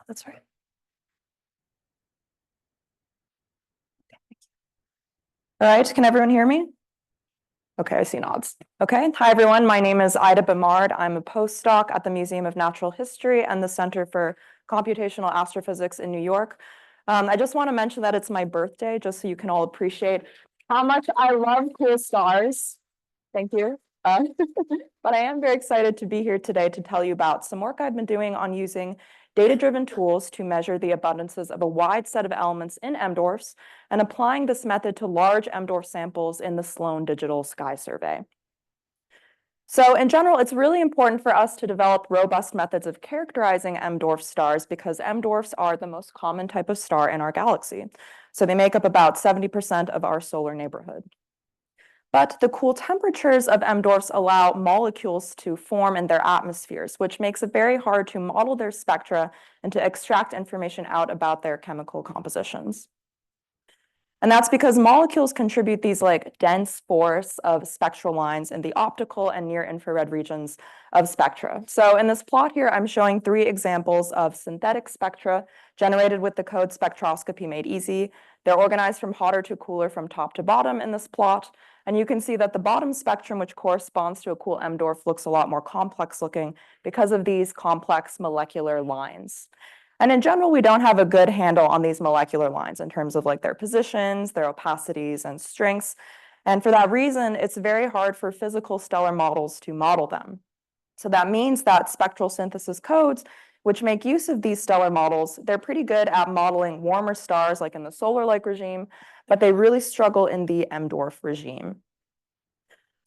That's right. All right, can everyone hear me? Okay, I see nods. Okay, hi everyone. My name is Aida Behmard. I'm a postdoc at the Museum of Natural History and the Center for Computational Astrophysics in New York. I just want to mention that it's my birthday, just so you can all appreciate how much I love cool stars. Thank you. But I am very excited to be here today to tell you about some work I've been doing on using data-driven tools to measure the abundances of a wide set of elements in M-dwarfs and applying this method to large M-dwarf samples in the Sloan Digital Sky Survey. So in general, it's really important for us to develop robust methods of characterizing M-dwarf stars because M-dwarfs are the most common type of star in our galaxy. So they make up about 70% of our solar neighborhood. But the cool temperatures of M-dwarfs allow molecules to form in their atmospheres, which makes it very hard to model their spectra and to extract information out about their chemical compositions. And that's because molecules contribute these dense forests of spectral lines in the optical and near infrared regions of spectra. So in this plot here, I'm showing 3 examples of synthetic spectra generated with the code spectroscopy made easy. They're organized from hotter to cooler from top to bottom in this plot. And you can see that the bottom spectrum, which corresponds to a cool M-dwarf, looks a lot more complex looking because of these complex molecular lines. And in general, we don't have a good handle on these molecular lines in terms of their positions, their opacities, and strengths. And for that reason, it's very hard for physical stellar models to model them. So that means that spectral synthesis codes, which make use of these stellar models, they're pretty good at modeling warmer stars like in the solar-like regime, but they really struggle in the M-dwarf regime.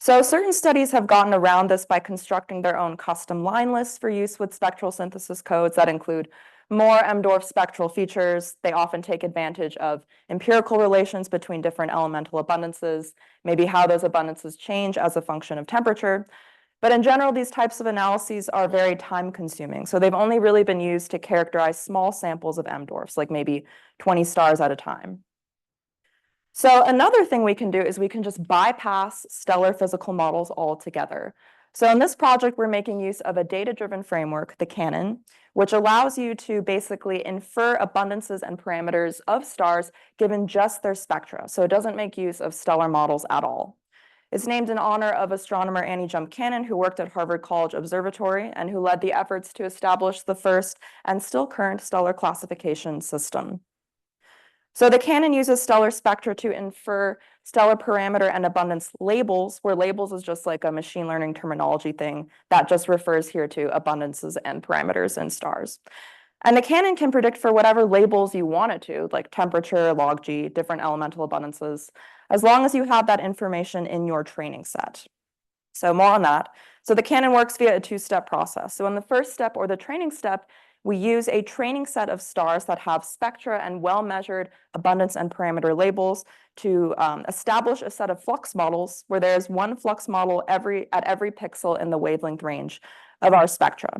So certain studies have gotten around this by constructing their own custom line lists for use with spectral synthesis codes that include more M-dwarf spectral features. They often take advantage of empirical relations between different elemental abundances, maybe how those abundances change as a function of temperature. But in general, these types of analyses are very time consuming. So they've only really been used to characterize small samples of M-dwarfs, like maybe 20 stars at a time. So another thing we can do is we can just bypass stellar physical models altogether. So in this project, we're making use of a data-driven framework, the Canon, which allows you to basically infer abundances and parameters of stars given just their spectra. So it doesn't make use of stellar models at all. It's named in honor of astronomer Annie Jump Cannon, who worked at Harvard College Observatory and who led the efforts to establish the first and still current stellar classification system. So the Canon uses stellar spectra to infer stellar parameter and abundance labels, where labels is just like a machine learning terminology thing that just refers here to abundances and parameters in stars. And the Canon can predict for whatever labels you want it to, like temperature, log G, different elemental abundances, as long as you have that information in your training set. So more on that. So the Canon works via a 2-step process. So in the first step, or the training step, we use a training set of stars that have spectra and well-measured abundance and parameter labels to establish a set of flux models where there's one flux model at every pixel in the wavelength range of our spectra.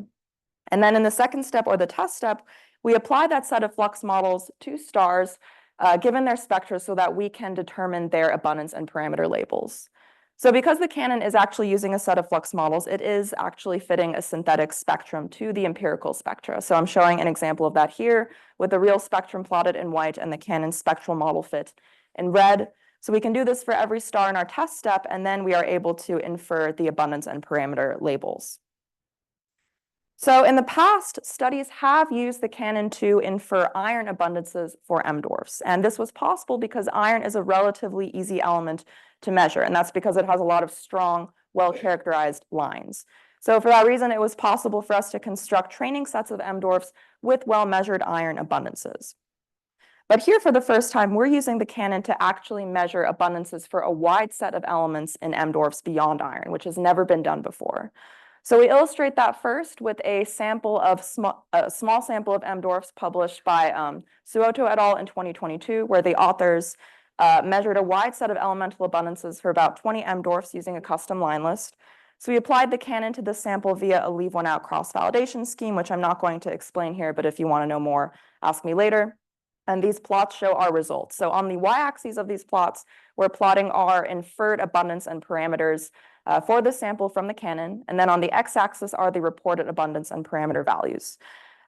And then in the second step, or the test step, we apply that set of flux models to stars given their spectra so that we can determine their abundance and parameter labels. So because the Canon is actually using a set of flux models, it is actually fitting a synthetic spectrum to the empirical spectra. So I'm showing an example of that here with the real spectrum plotted in white and the Canon spectral model fit in red. So we can do this for every star in our test step, and then we are able to infer the abundance and parameter labels. So in the past, studies have used the Canon to infer iron abundances for M-dwarfs. And this was possible because iron is a relatively easy element to measure. And that's because it has a lot of strong, well-characterized lines. So for that reason, it was possible for us to construct training sets of M-dwarfs with well-measured iron abundances. But here, for the first time, we're using the Canon to actually measure abundances for a wide set of elements in M-dwarfs beyond iron, which has never been done before. So we illustrate that first with a small sample of M-dwarfs published by Suoto et al. In 2022, where the authors measured a wide set of elemental abundances for about 20 M-dwarfs using a custom line list. So we applied the Canon to this sample via a leave one out cross-validation scheme, which I'm not going to explain here, but if you want to know more, ask me later. And these plots show our results. So on the y-axis of these plots, we're plotting our inferred abundance and parameters for the sample from the Canon. And then on the x-axis are the reported abundance and parameter values.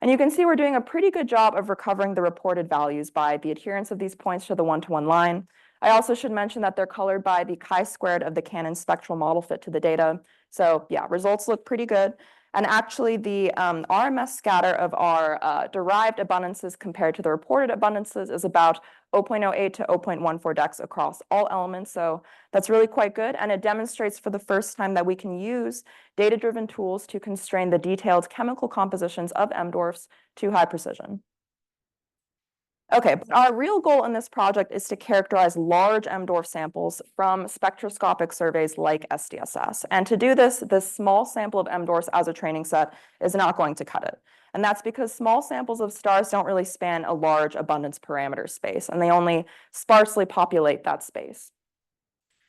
And you can see we're doing a pretty good job of recovering the reported values by the adherence of these points to the one-to-one line. I also should mention that they're colored by the chi-squared of the Cannon spectral model fit to the data. So yeah, results look pretty good. And actually the RMS scatter of our derived abundances compared to the reported abundances is about 0.08 to 0.14 dex across all elements. So that's really quite good. And it demonstrates for the first time that we can use data-driven tools to constrain the detailed chemical compositions of M-dwarfs to high precision. Okay, but our real goal in this project is to characterize large M-dwarf samples from spectroscopic surveys like SDSS. And to do this, this small sample of M-dwarfs as a training set is not going to cut it. And that's because small samples of stars don't really span a large abundance parameter space, and they only sparsely populate that space.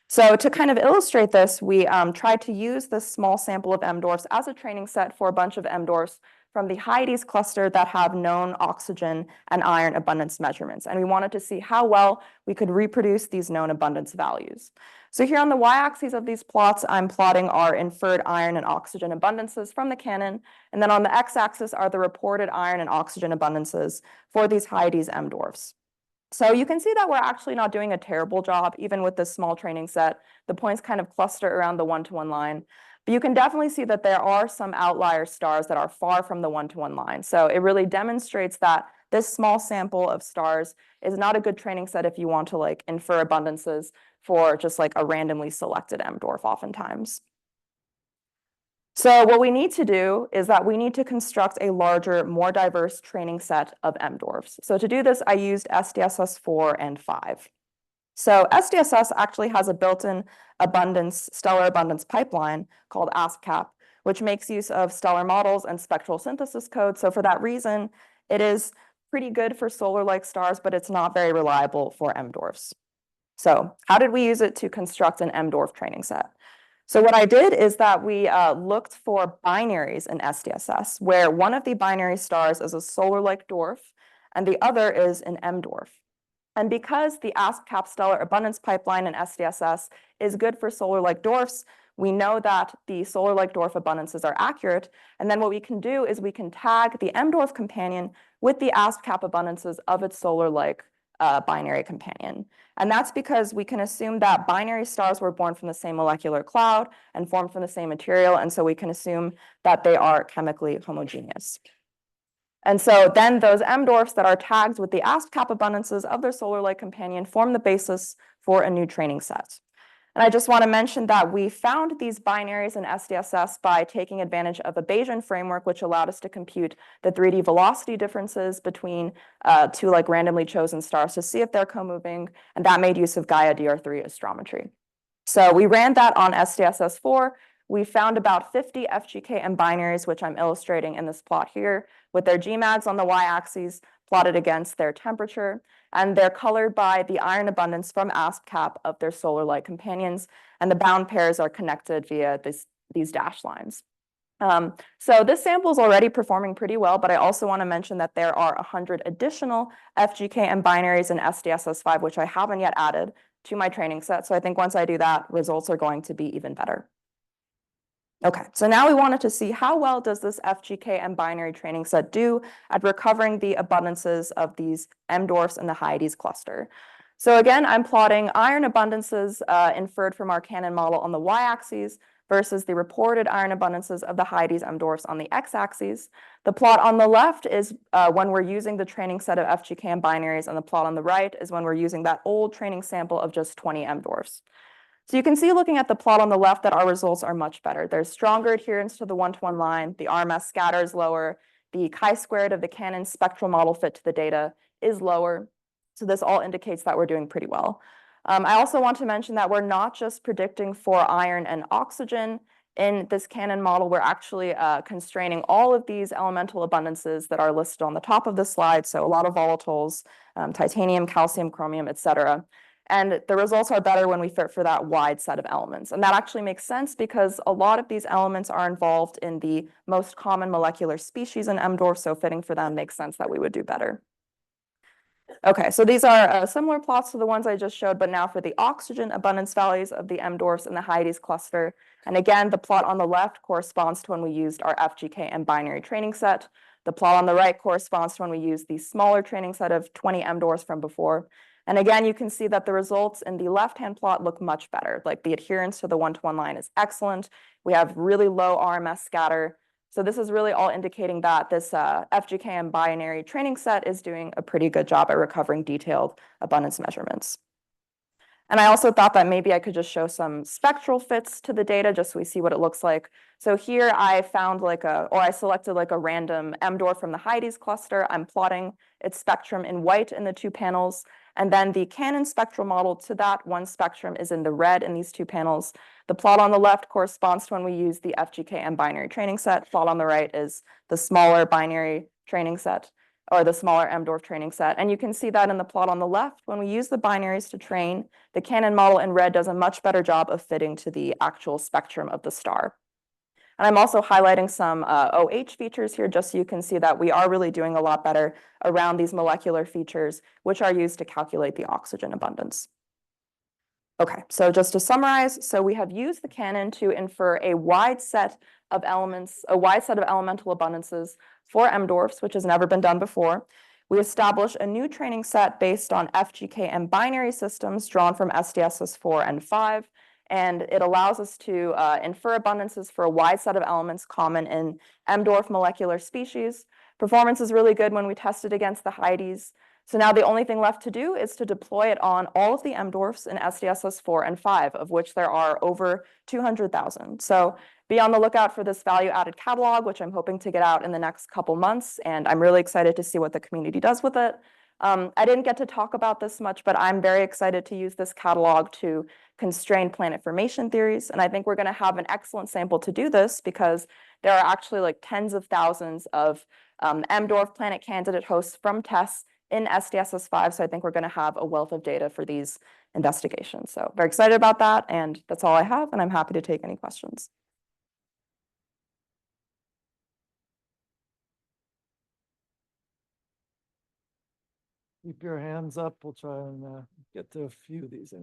So to kind of illustrate this, we tried to use this small sample of M-dwarfs as a training set for a bunch of M-dwarfs from the Hyades cluster that have known oxygen and iron abundance measurements. And we wanted to see how well we could reproduce these known abundance values. So here on the y-axis of these plots, I'm plotting our inferred iron and oxygen abundances from the Cannon. And then on the x-axis are the reported iron and oxygen abundances for these Hyades M-dwarfs. So you can see that we're actually not doing a terrible job, even with this small training set. The points kind of cluster around the one-to-one line. But you can definitely see that there are some outlier stars that are far from the one-to-one line. So it really demonstrates that this small sample of stars is not a good training set if you want to like infer abundances for just like a randomly selected M-dwarf oftentimes. So what we need to do is that we need to construct a larger, more diverse training set of M-dwarfs. So to do this, I used SDSS 4 and 5. So SDSS actually has a built-in stellar abundance pipeline called ASPCAP, which makes use of stellar models and spectral synthesis code. So for that reason, it is pretty good for solar-like stars, but it's not very reliable for M-dwarfs. So how did we use it to construct an M-dwarf training set? So what I did is that we looked for binaries in SDSS, where one of the binary stars is a solar-like dwarf, and the other is an M-dwarf. And because the ASPCAP stellar abundance pipeline in SDSS is good for solar-like dwarfs, we know that the solar-like dwarf abundances are accurate. And then what we can do is we can tag the M-dwarf companion with the ASPCAP abundances of its solar-like binary companion. And that's because we can assume that binary stars were born from the same molecular cloud and formed from the same material. And so we can assume that they are chemically homogeneous. And so then those M-dwarfs that are tagged with the ASPCAP abundances of their solar-like companion form the basis for a new training set. And I just want to mention that we found these binaries in SDSS by taking advantage of a Bayesian framework, which allowed us to compute the 3D velocity differences between two like randomly chosen stars to see if they're co-moving, and that made use of Gaia DR3 astrometry. So we ran that on SDSS 4. We found about 50 FGKM binaries, which I'm illustrating in this plot here, with their GMADs on the y-axis plotted against their temperature, and they're colored by the iron abundance from ASPCAP of their solar-like companions, and the bound pairs are connected via these dashed lines. So this sample is already performing pretty well, but I also want to mention that there are 100 additional FGKM binaries in SDSS5, which I haven't yet added to my training set. So I think once I do that, results are going to be even better. Okay, so now we wanted to see how well does this FGKM binary training set do at recovering the abundances of these M-dwarfs in the Hyades cluster. So again, I'm plotting iron abundances inferred from our Cannon model on the y-axis versus the reported iron abundances of the Hyades M-dwarfs on the x-axis. The plot on the left is when we're using the training set of FGKM binaries, and the plot on the right is when we're using that old training sample of just 20 M-dwarfs. So you can see looking at the plot on the left that our results are much better. There's stronger adherence to the one-to-one line, the RMS scatter is lower, the chi-squared of the Cannon spectral model fit to the data is lower. So this all indicates that we're doing pretty well. I also want to mention that we're not just predicting for iron and oxygen in this Cannon model. We're actually constraining all of these elemental abundances that are listed on the top of the slide. So a lot of volatiles, titanium, calcium, chromium, et cetera. And the results are better when we fit for that wide set of elements. And that actually makes sense because a lot of these elements are involved in the most common molecular species in M-dwarf, so fitting for them makes sense that we would do better. Okay, so these are similar plots to the ones I just showed, but now for the oxygen abundance values of the M-dwarfs in the Hyades cluster. And again, the plot on the left corresponds to when we used our FGKM binary training set. The plot on the right corresponds to when we use the smaller training set of 20 mDORs from before. And again, you can see that the results in the left-hand plot look much better. Like the adherence to the one-to-one line is excellent. We have really low RMS scatter. So this is really all indicating that this FGKM binary training set is doing a pretty good job at recovering detailed abundance measurements. And I also thought that maybe I could just show some spectral fits to the data just so we see what it looks like. So here I found I selected like a random mDOR from the Hydes cluster. I'm plotting its spectrum in white in the two panels. And then the Cannon spectral model to that one spectrum is in the red in these two panels. The plot on the left corresponds to when we use the FGKM binary training set. Plot on the right is the smaller binary training set, or the smaller mDOR training set. And you can see that in the plot on the left, when we use the binaries to train, the Cannon model in red does a much better job of fitting to the actual spectrum of the star. And I'm also highlighting some OH features here, just so you can see that we are really doing a lot better around these molecular features, which are used to calculate the oxygen abundance. Okay, so just to summarize, so we have used the Cannon to infer a wide set of elements, a wide set of elemental abundances for mDORFs, which has never been done before. We establish a new training set based on FGKM binary systems drawn from SDSS 4 and 5, and it allows us to infer abundances for a wide set of elements common in mDORF molecular species. Performance is really good when we test it against the Hydes. So now the only thing left to do is to deploy it on all of the mDORFs in SDSS 4 and 5, of which there are over 200,000. So be on the lookout for this value-added catalog, which I'm hoping to get out in the next couple months, and I'm really excited to see what the community does with it. I didn't get to talk about this much, but I'm very excited to use this catalog to constrain planet formation theories, and I think we're going to have an excellent sample to do this because there are actually like tens of thousands of mDORF planet candidate hosts from tests in SDSS 5, so I think we're going to have a wealth of data for these investigations. So very excited about that, and that's all I have, and I'm happy to take any questions. Keep your hands up. We'll try and get to a few of these.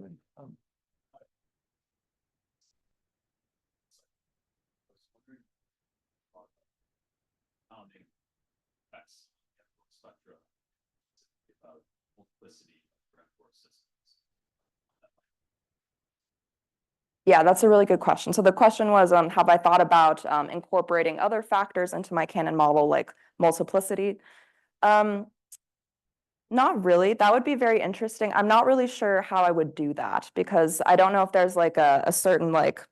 Yeah, that's a really good question. So the question was, have I thought about incorporating other factors into my Cannon model, like multiplicity? Not really. That would be very interesting. I'm not really sure how I would do that because I don't know if there's like a certain like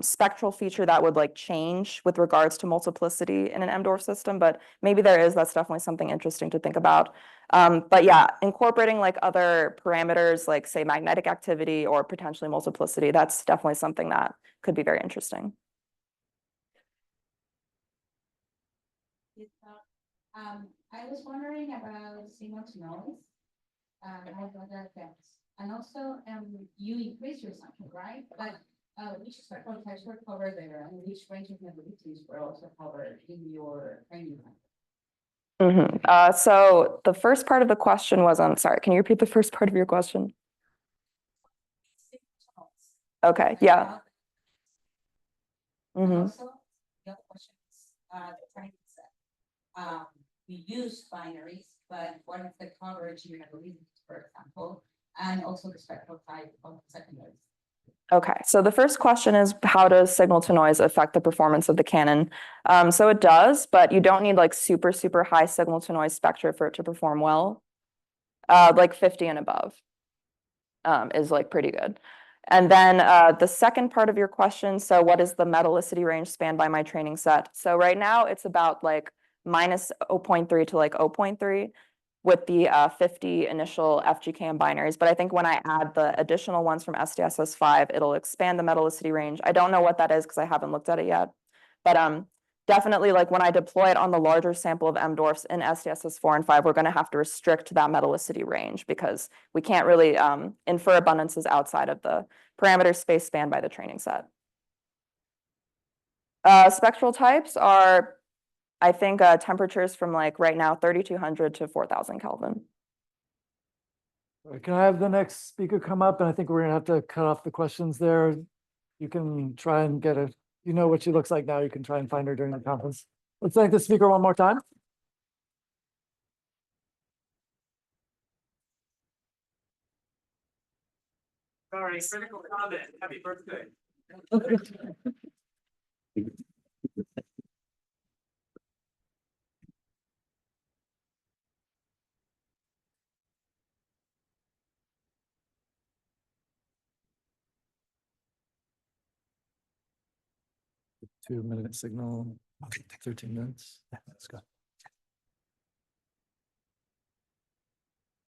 spectral feature that would like change with regards to multiplicity in an mDORF system, but maybe there is. That's definitely something interesting to think about. But yeah, incorporating like other parameters, like say magnetic activity or potentially multiplicity, that's definitely something that could be very interesting. I was wondering about signal to noise, and other effects. And also, you increase your sample, right? But which spectral types were covered there, and which range of modalities were also covered in your training? So the first part of the question was, I'm sorry, can you repeat the first part of your question? Okay, yeah. Also, the other question is the training set. We use binaries, but what is the coverage in modalities, for example, and also the spectral type of secondaries? Okay, so the first question is, how does signal to noise affect the performance of the Cannon? So it does, but you don't need like super, super high signal to noise spectra for it to perform well. Like 50 and above is like pretty good. And then the second part of your question, so what is the metallicity range spanned by my training set? So right now it's about like minus 0.3 to like 0.3 with the 50 initial FGKM binaries. But I think when I add the additional ones from SDSS 5, it'll expand the metallicity range. I don't know what that is because I haven't looked at it yet. But definitely like when I deploy it on the larger sample of mDORFs in SDSS 4 and 5, we're going to have to restrict that metallicity range because we can't really infer abundances outside of the parameter space spanned by the training set. Spectral types are, I think, temperatures from like right now 3,200 to 4,000 Kelvin. Can I have the next speaker come up? And I think we're gonna have to cut off the questions there. You can try and get you know what she looks like now. You can try and find her during the conference. Let's thank the speaker one more time. Sorry, critical comment. Happy birthday. Two-minute signal, 13 minutes. Let's go.